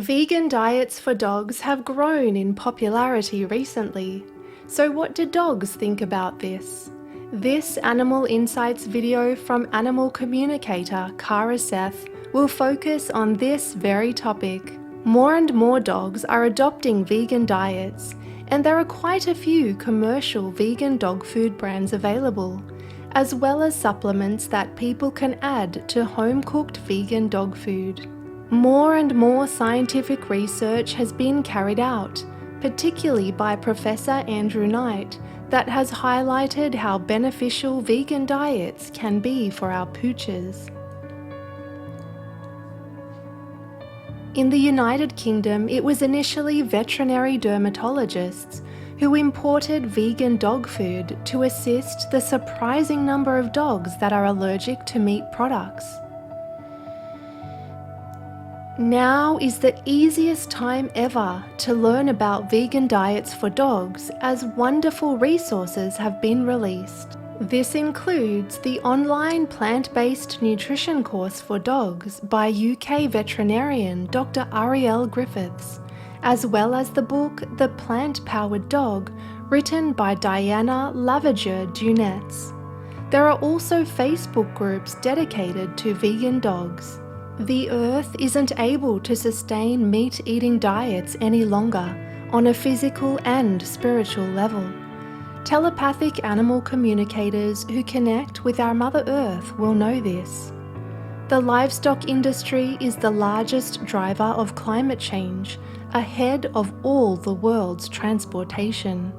Vegan diets for dogs have grown in popularity recently. So what do dogs think about this? This Animal Insights video from animal communicator Karaugh Seth will focus on this very topic. More and more dogs are adopting vegan diets, and there are quite a few commercial vegan dog food brands available, as well as supplements that people can add to home-cooked vegan dog food. More and more scientific research has been carried out, particularly by Professor Andrew Knight, that has highlighted how beneficial vegan diets can be for our pooches. In the United Kingdom, it was initially veterinary dermatologists who imported vegan dog food to assist the surprising number of dogs that are allergic to meat products. Now is the easiest time ever to learn about vegan diets for dogs, as wonderful resources have been released. This includes the online plant-based nutrition course for dogs by UK veterinarian Dr. Arielle Griffiths, as well as the book The Plant-Powered Dog, written by Diana Laverdure-dunetz. There are also Facebook groups dedicated to vegan dogs. The Earth isn't able to sustain meat-eating diets any longer on a physical and spiritual level. Telepathic animal communicators who connect with our Mother Earth will know this. The livestock industry is the largest driver of climate change, ahead of all the world's transportation.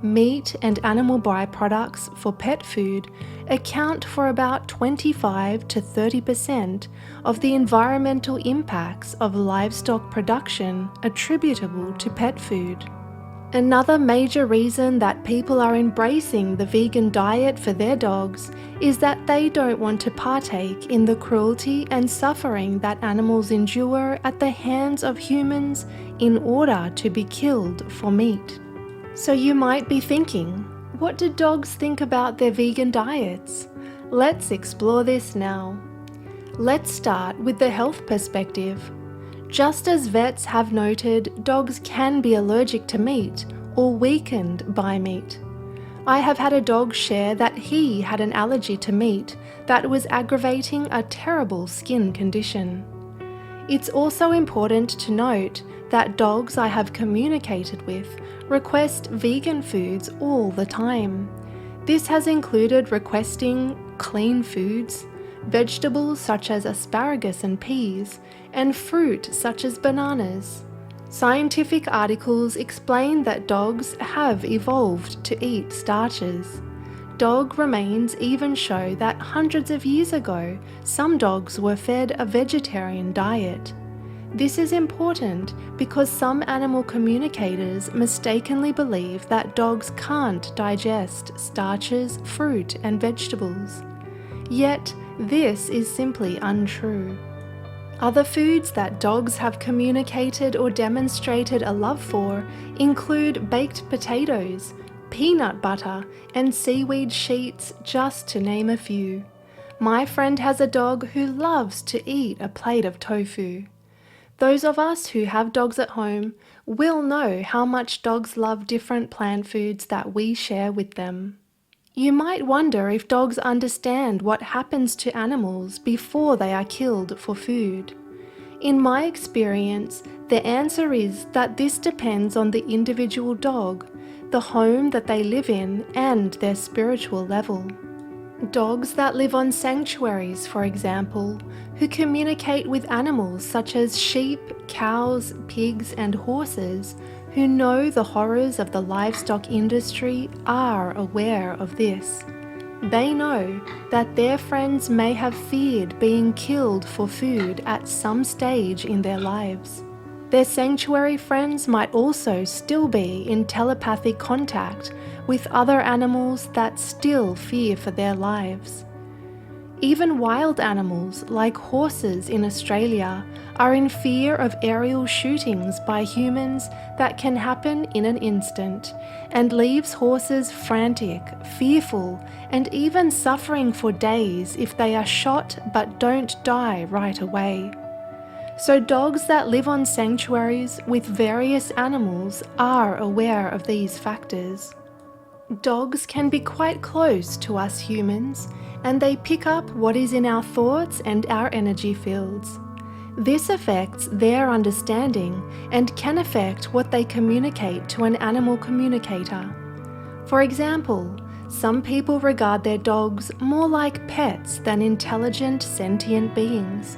Meat and animal byproducts for pet food account for about 25 to 30% of the environmental impacts of livestock production attributable to pet food. Another major reason that people are embracing the vegan diet for their dogs is that they don't want to partake in the cruelty and suffering that animals endure at the hands of humans in order to be killed for meat. So you might be thinking, what do dogs think about their vegan diets? Let's explore this now. Let's start with the health perspective. Just as vets have noted, dogs can be allergic to meat or weakened by meat. I have had a dog share that he had an allergy to meat that was aggravating a terrible skin condition. It's also important to note that dogs I have communicated with request vegan foods all the time. This has included requesting clean foods, vegetables such as asparagus and peas, and fruit such as bananas. Scientific articles explain that dogs have evolved to eat starches. Dog remains even show that hundreds of years ago, some dogs were fed a vegetarian diet. This is important because some animal communicators mistakenly believe that dogs can't digest starches, fruit, and vegetables. Yet, this is simply untrue. Other foods that dogs have communicated or demonstrated a love for include baked potatoes, peanut butter, and seaweed sheets, just to name a few. My friend has a dog who loves to eat a plate of tofu. Those of us who have dogs at home will know how much dogs love different plant foods that we share with them. You might wonder if dogs understand what happens to animals before they are killed for food. In my experience, the answer is that this depends on the individual dog, the home that they live in, and their spiritual level. Dogs that live on sanctuaries, for example, who communicate with animals such as sheep, cows, pigs, and horses, who know the horrors of the livestock industry, are aware of this. They know that their friends may have feared being killed for food at some stage in their lives. Their sanctuary friends might also still be in telepathic contact with other animals that still fear for their lives. Even wild animals like horses in Australia are in fear of aerial shootings by humans that can happen in an instant and leaves horses frantic, fearful, and even suffering for days if they are shot but don't die right away. So dogs that live on sanctuaries with various animals are aware of these factors. Dogs can be quite close to us humans, and they pick up what is in our thoughts and our energy fields. This affects their understanding and can affect what they communicate to an animal communicator. For example, some people regard their dogs more like pets than intelligent, sentient beings,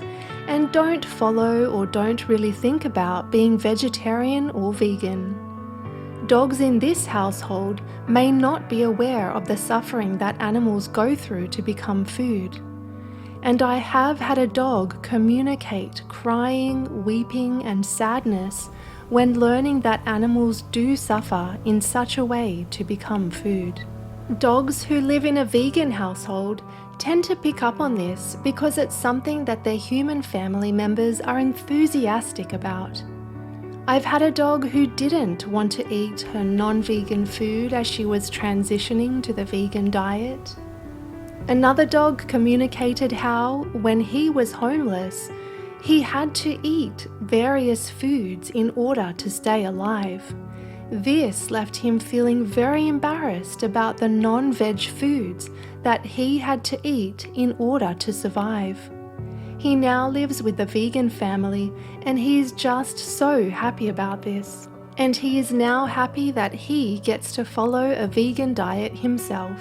and don't follow or don't really think about being vegetarian or vegan. Dogs in this household may not be aware of the suffering that animals go through to become food. And I have had a dog communicate crying, weeping, and sadness when learning that animals do suffer in such a way to become food. Dogs who live in a vegan household tend to pick up on this because it's something that their human family members are enthusiastic about. I've had a dog who didn't want to eat her non-vegan food as she was transitioning to the vegan diet. Another dog communicated how, when he was homeless, he had to eat various foods in order to stay alive. This left him feeling very embarrassed about the non-veg foods that he had to eat in order to survive. He now lives with a vegan family and he is just so happy about this. And he is now happy that he gets to follow a vegan diet himself.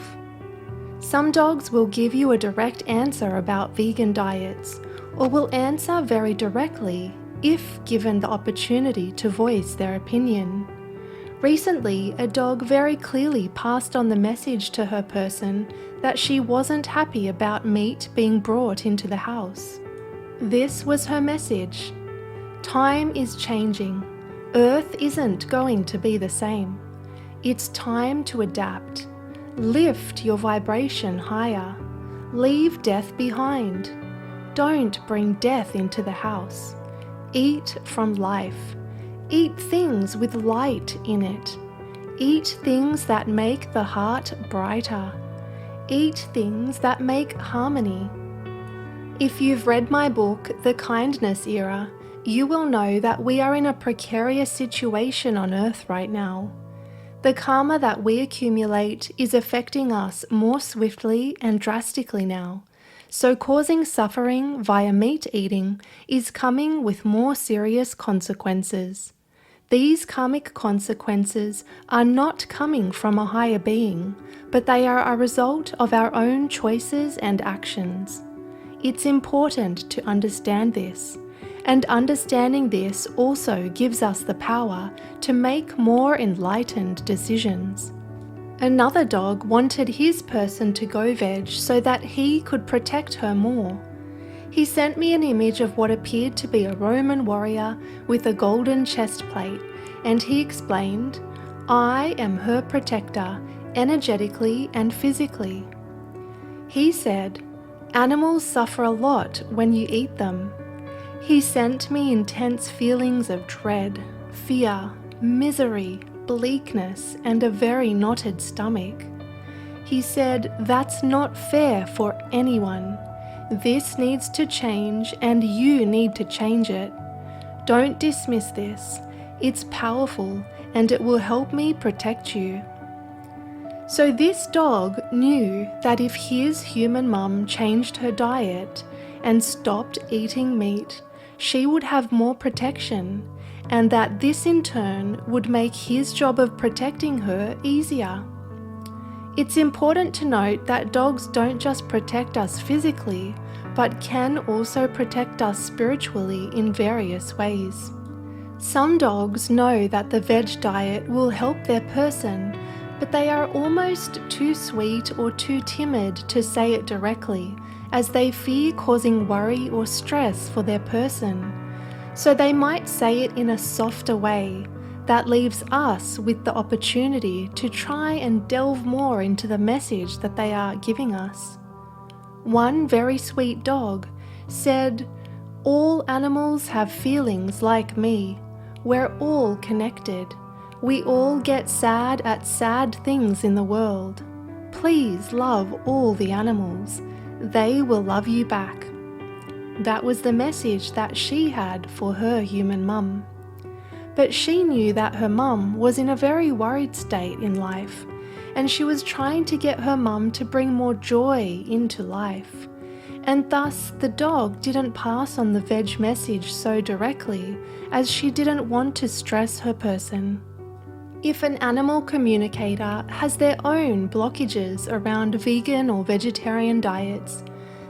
Some dogs will give you a direct answer about vegan diets, or will answer very directly if given the opportunity to voice their opinion. Recently, a dog very clearly passed on the message to her person that she wasn't happy about meat being brought into the house. This was her message. Time is changing. Earth isn't going to be the same. It's time to adapt. Lift your vibration higher. Leave death behind. Don't bring death into the house. Eat from life. Eat things with light in it. Eat things that make the heart brighter. Eat things that make harmony. If you've read my book, The Kindness Era, you will know that we are in a precarious situation on Earth right now. The karma that we accumulate is affecting us more swiftly and drastically now, so causing suffering via meat eating is coming with more serious consequences. These karmic consequences are not coming from a higher being, but they are a result of our own choices and actions. It's important to understand this. And understanding this also gives us the power to make more enlightened decisions. Another dog wanted his person to go veg so that he could protect her more. He sent me an image of what appeared to be a Roman warrior with a golden chest plate, and he explained, "I am her protector, energetically and physically." He said, "Animals suffer a lot when you eat them." He sent me intense feelings of dread, fear, misery, bleakness, and a very knotted stomach. He said, "That's not fair for anyone. This needs to change and you need to change it. Don't dismiss this. It's powerful and it will help me protect you." So this dog knew that if his human mum changed her diet and stopped eating meat, she would have more protection, and that this in turn would make his job of protecting her easier. It's important to note that dogs don't just protect us physically, but can also protect us spiritually in various ways. Some dogs know that the veg diet will help their person, but they are almost too sweet or too timid to say it directly, as they fear causing worry or stress for their person. So they might say it in a softer way that leaves us with the opportunity to try and delve more into the message that they are giving us. One very sweet dog said, "All animals have feelings like me. We're all connected. We all get sad at sad things in the world. Please love all the animals. They will love you back." That was the message that she had for her human mum. But she knew that her mum was in a very worried state in life, and she was trying to get her mum to bring more joy into life. And thus the dog didn't pass on the veg message so directly, as she didn't want to stress her person. If an animal communicator has their own blockages around vegan or vegetarian diets,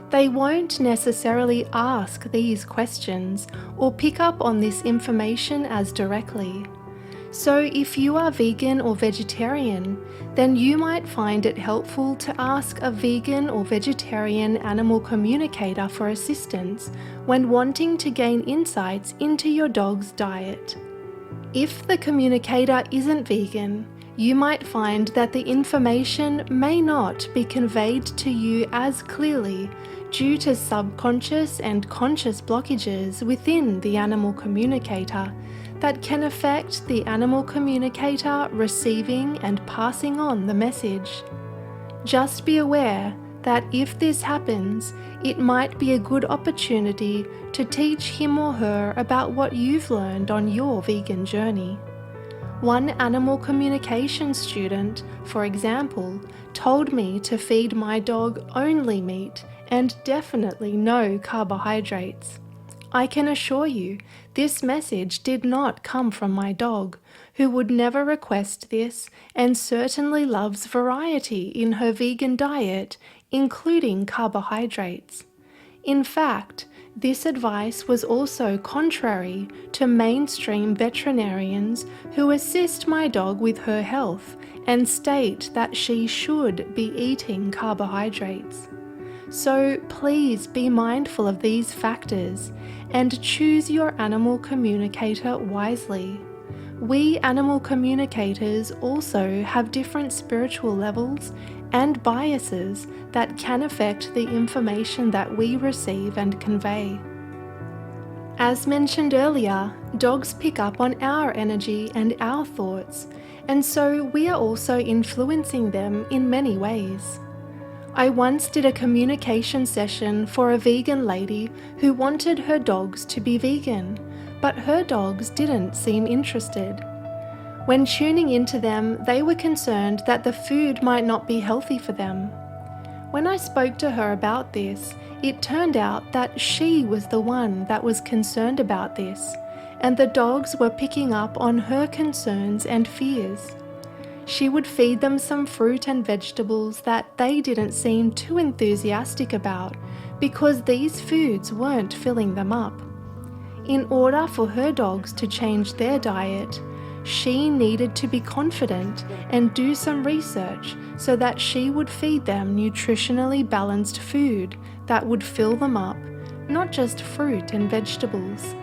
they won't necessarily ask these questions or pick up on this information as directly. So if you are vegan or vegetarian, then you might find it helpful to ask a vegan or vegetarian animal communicator for assistance when wanting to gain insights into your dog's diet. If the communicator isn't vegan, you might find that the information may not be conveyed to you as clearly due to subconscious and conscious blockages within the animal communicator that can affect the animal communicator receiving and passing on the message. Just be aware that if this happens, it might be a good opportunity to teach him or her about what you've learned on your vegan journey. One animal communication student, for example, told me to feed my dog only meat and definitely no carbohydrates. I can assure you, this message did not come from my dog, who would never request this and certainly loves variety in her vegan diet, including carbohydrates. In fact, this advice was also contrary to mainstream veterinarians who assist my dog with her health and state that she should be eating carbohydrates. So please be mindful of these factors and choose your animal communicator wisely. We animal communicators also have different spiritual levels and biases that can affect the information that we receive and convey. As mentioned earlier, dogs pick up on our energy and our thoughts, and so we are also influencing them in many ways. I once did a communication session for a vegan lady who wanted her dogs to be vegan, but her dogs didn't seem interested. When tuning into them, they were concerned that the food might not be healthy for them. When I spoke to her about this, it turned out that she was the one that was concerned about this, and the dogs were picking up on her concerns and fears. She would feed them some fruit and vegetables that they didn't seem too enthusiastic about because these foods weren't filling them up. In order for her dogs to change their diet, she needed to be confident and do some research so that she would feed them nutritionally balanced food that would fill them up, not just fruit and vegetables.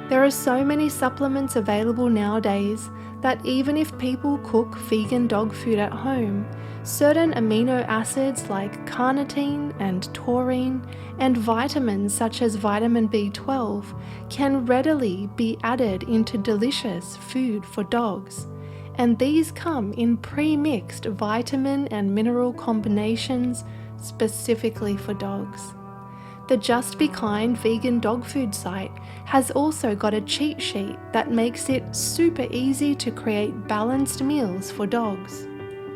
There are so many supplements available nowadays that even if people cook vegan dog food at home, certain amino acids like carnitine and taurine and vitamins such as vitamin B12 can readily be added into delicious food for dogs, and these come in pre-mixed vitamin and mineral combinations specifically for dogs. The Just Be Kind vegan dog food site has also got a cheat sheet that makes it super easy to create balanced meals for dogs.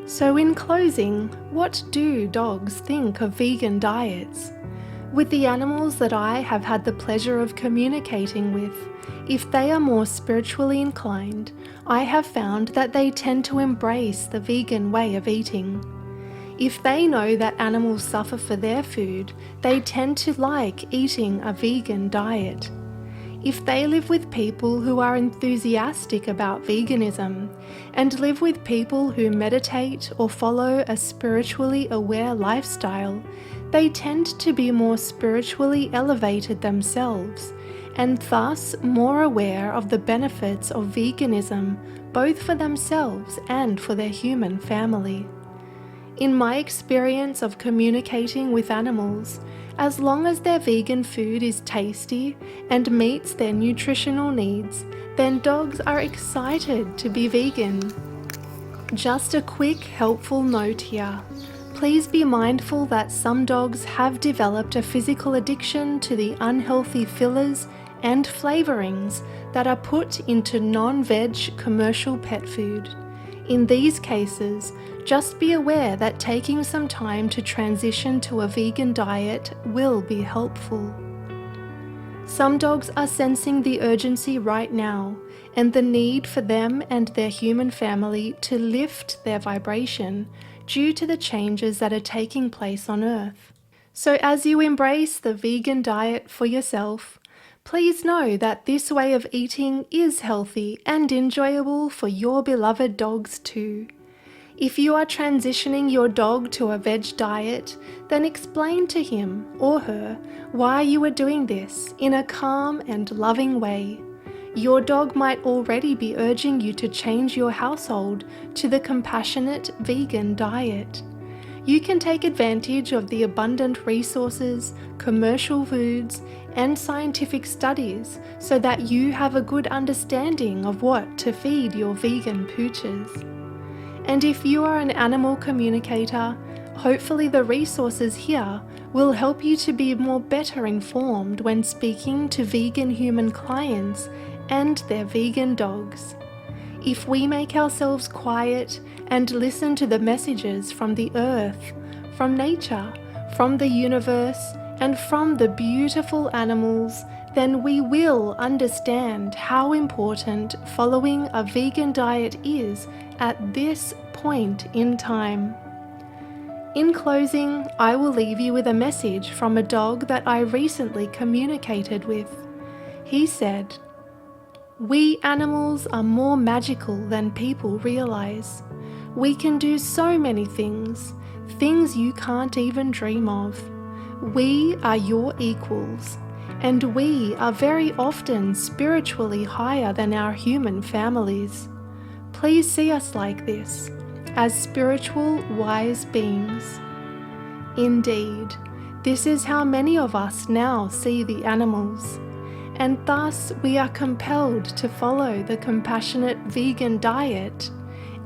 So in closing, what do dogs think of vegan diets? With the animals that I have had the pleasure of communicating with, if they are more spiritually inclined, I have found that they tend to embrace the vegan way of eating. If they know that animals suffer for their food, they tend to like eating a vegan diet. If they live with people who are enthusiastic about veganism and live with people who meditate or follow a spiritually aware lifestyle, they tend to be more spiritually elevated themselves and thus more aware of the benefits of veganism both for themselves and for their human family. In my experience of communicating with animals, as long as their vegan food is tasty and meets their nutritional needs, then dogs are excited to be vegan. Just a quick helpful note here. Please be mindful that some dogs have developed a physical addiction to the unhealthy fillers and flavorings that are put into non-veg commercial pet food. In these cases, just be aware that taking some time to transition to a vegan diet will be helpful. Some dogs are sensing the urgency right now and the need for them and their human family to lift their vibration due to the changes that are taking place on Earth. So as you embrace the vegan diet for yourself, please know that this way of eating is healthy and enjoyable for your beloved dogs too. If you are transitioning your dog to a veg diet, then explain to him or her why you are doing this in a calm and loving way. Your dog might already be urging you to change your household to the compassionate vegan diet. You can take advantage of the abundant resources, commercial foods, and scientific studies so that you have a good understanding of what to feed your vegan pooches. And if you are an animal communicator, hopefully the resources here will help you to be more better informed when speaking to vegan human clients and their vegan dogs. If we make ourselves quiet and listen to the messages from the earth, from nature, from the universe, and from the beautiful animals, then we will understand how important following a vegan diet is at this point in time. In closing, I will leave you with a message from a dog that I recently communicated with. He said, "We animals are more magical than people realize. We can do so many things, things you can't even dream of. We are your equals, and we are very often spiritually higher than our human families. Please see us like this, as spiritual, wise beings." Indeed, this is how many of us now see the animals, and thus we are compelled to follow the compassionate vegan diet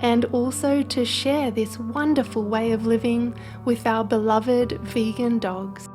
and also to share this wonderful way of living with our beloved vegan dogs.